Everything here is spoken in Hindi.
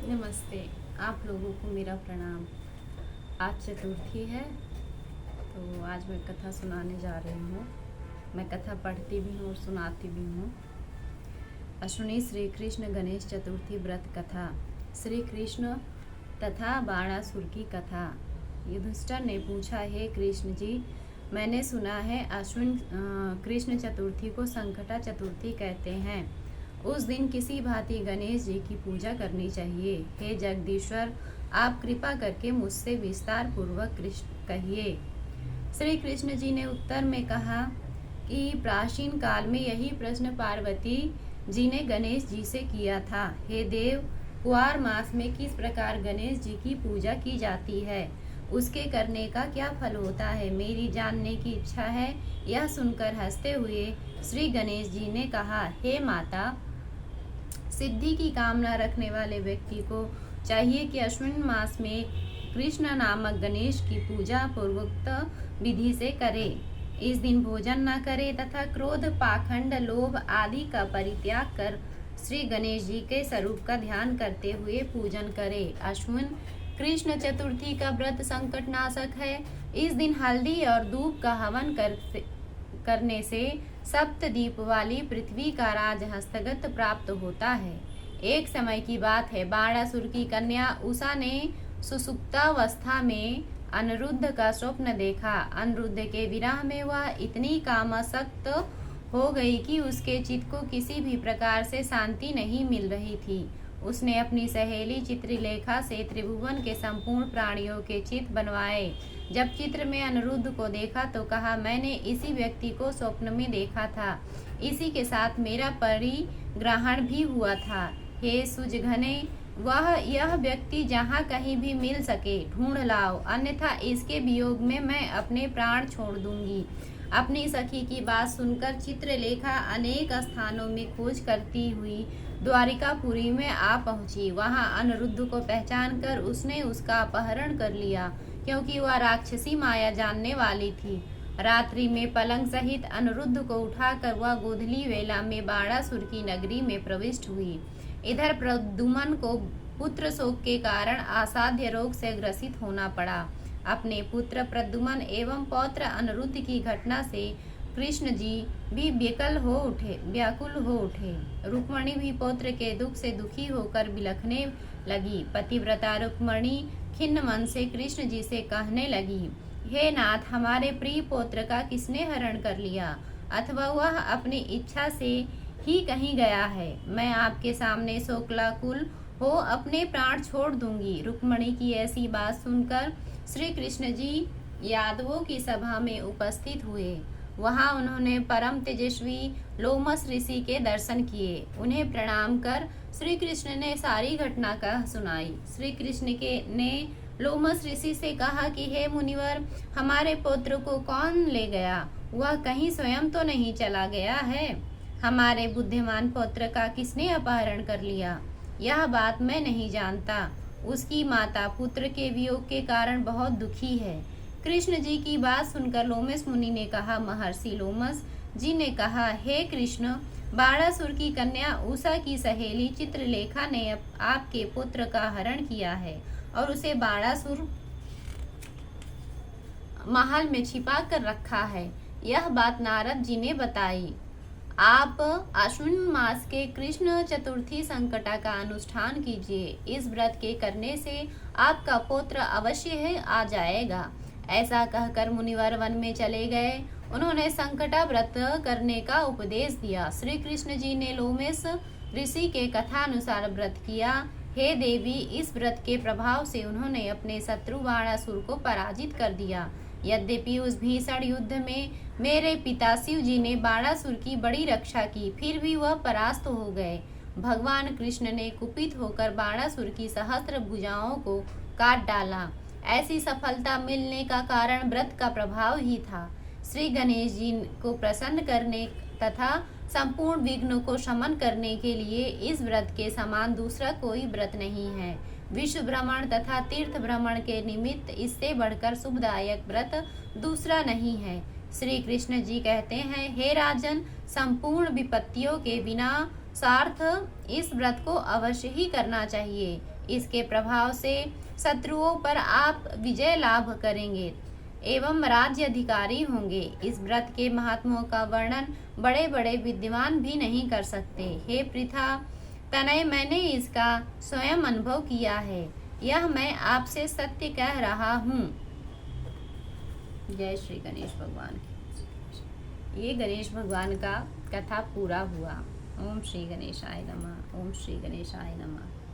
नमस्ते। आप लोगों को मेरा प्रणाम। आज चतुर्थी है, तो आज मैं कथा सुनाने जा रही हूँ। मैं कथा पढ़ती भी हूँ और सुनाती भी हूँ। अश्विनी श्री कृष्ण गणेश चतुर्थी व्रत कथा। श्री कृष्ण तथा बाणासुर की कथा। युधिष्ठिर ने पूछा, हे कृष्ण जी, मैंने सुना है अश्विन कृष्ण चतुर्थी को संकटा चतुर्थी कहते हैं। उस दिन किसी भांति गणेश जी की पूजा करनी चाहिए। हे जगदीश्वर, आप कृपा करके मुझसे विस्तार पूर्वक कहिए। श्री कृष्ण जी ने उत्तर में कहा कि प्राचीन काल में यही प्रश्न पार्वती जी ने गणेश जी से किया था। हे देव, कुआर मास में किस प्रकार गणेश जी की पूजा की जाती है, उसके करने का क्या फल होता है, मेरी जानने की इच्छा है। यह सुनकर हंसते हुए श्री गणेश जी ने कहा, हे माता, सिद्धि की कामना रखने वाले व्यक्ति को चाहिए कि अश्विन मास में कृष्ण नामक गणेश की पूजा पूर्वोक्त विधि से करे। इस दिन भोजन न करे तथा क्रोध, पाखंड, लोभ आदि का परित्याग कर श्री गणेश जी के स्वरूप का ध्यान करते हुए पूजन करे। अश्विन कृष्ण चतुर्थी का व्रत संकट नाशक है। इस दिन हल्दी और दूब का हवन करने से सप्तद्वीप वाली पृथ्वी का राज हस्तगत प्राप्त होता है। एक समय की बात है, बाणासुर की कन्या उषा ने सुसुप्तावस्था में अनिरुद्ध का स्वप्न देखा। अनिरुद्ध के विरह में वह इतनी कामासक्त हो गई कि उसके चित्त को किसी भी प्रकार से शांति नहीं मिल रही थी। उसने अपनी सहेली चित्रलेखा से त्रिभुवन के संपूर्ण प्राणियों के चित्र बनवाए। जब चित्र में अनिरुद्ध को देखा तो कहा, मैंने इसी व्यक्ति को स्वप्न में देखा था, इसी के साथ मेरा परिग्रहण भी हुआ था। हे सुजघने, यह व्यक्ति जहाँ कहीं भी मिल सके ढूंढ लाओ, अन्यथा इसके वियोग में मैं अपने प्राण छोड़ दूंगी। अपनी सखी की बात सुनकर चित्रलेखा अनेक स्थानों में खोज करती हुई द्वारिकापुरी में आ पहुंची। वहां अनिरुद्ध को पहचान कर उसने उसका अपहरण कर लिया, क्योंकि वह राक्षसी माया जानने वाली थी। रात्रि में पलंग सहित अनिरुद्ध को उठाकर वह गोधली वेला में बाणासुर की नगरी में प्रविष्ट हुई। इधर प्रद्युम्न को पुत्र शोक के कारण असाध्य रोग से ग्रसित होना पड़ा। अपने पुत्र प्रद्युम्न एवं पौत्र अनिरुद्ध की घटना से कृष्ण जी भी व्याकुल हो उठे। रुक्मणी भी पौत्र के दुख से दुखी होकर बिलखने लगी। पतिव्रता रुक्मणी खिन्न मन से कृष्ण जी से कहने लगी, हे नाथ, हमारे प्रिय पौत्र का किसने हरण कर लिया, अथवा वह अपनी इच्छा से ही कहीं गया है। मैं आपके सामने शोकाकुल हो अपने प्राण छोड़ दूंगी। रुक्मणी की ऐसी बात सुनकर श्री कृष्ण जी यादवों की सभा में उपस्थित हुए। वहां उन्होंने परम तेजस्वी लोमस ऋषि के दर्शन किए। उन्हें प्रणाम कर श्री कृष्ण ने सारी घटना का सुनाई। श्री कृष्ण ने लोमस ऋषि से कहा कि हे मुनिवर, हमारे पुत्र को कौन ले गया? वह कहीं स्वयं तो नहीं चला गया है? हमारे बुद्धिमान पुत्र का किसने अपहरण कर लिया? यह बात मैं नहीं जानता। उसकी माता पुत्र के वियोग के कारण बहुत दुखी है। कृष्ण जी की बात सुनकर लोमस मुनि ने कहा, महर्षि लोमस जी ने कहा, हे कृष्ण, बाणासुर की कन्या उषा की सहेली चित्रलेखा ने आपके पुत्र का हरण किया है और उसे बाणासुर महल में छिपा कर रखा है। यह बात नारद जी ने बताई। आप अश्विन मास के कृष्ण चतुर्थी संकटा का अनुष्ठान कीजिए। इस व्रत के करने से आपका पुत्र अवश्य है आ जाएगा। ऐसा कहकर मुनिवर वन में चले गए। उन्होंने संकटा व्रत करने का उपदेश दिया। श्री कृष्ण जी ने लोमस ऋषि के कथानुसार व्रत किया। हे देवी, इस व्रत के प्रभाव से उन्होंने अपने शत्रु बाणासुर को पराजित कर दिया। यद्यपि उस भीषण युद्ध में मेरे पिता शिव जी ने बाणासुर की बड़ी रक्षा की, फिर भी वह परास्त हो गए। भगवान कृष्ण ने कुपित होकर बाणासुर की सहस्त्र भुजाओं को काट डाला। ऐसी सफलता मिलने का कारण व्रत का प्रभाव ही था। श्री गणेश जी को प्रसन्न करने तथा संपूर्ण विघ्नों को शमन करने के लिए इस व्रत के समान दूसरा कोई व्रत नहीं है। विश्व भ्रमण तथा तीर्थ भ्रमण के निमित्त इससे बढ़कर शुभदायक व्रत दूसरा नहीं है। श्री कृष्ण जी कहते हैं, हे राजन, संपूर्ण विपत्तियों के बिना सार्थ इस व्रत को अवश्य ही करना चाहिए। इसके प्रभाव से शत्रुओं पर आप विजय लाभ करेंगे एवं राज्य अधिकारी होंगे। इस व्रत के महात्मों का वर्णन बड़े बड़े विद्वान भी नहीं कर सकते। हे पृथा तनय, मैंने इसका स्वयं अनुभव किया है, यह मैं आपसे सत्य कह रहा हूँ। जय श्री गणेश भगवान की। ये गणेश भगवान का कथा पूरा हुआ। ओम श्री गणेशाय नमः। ओम श्री गणेशाय नमः।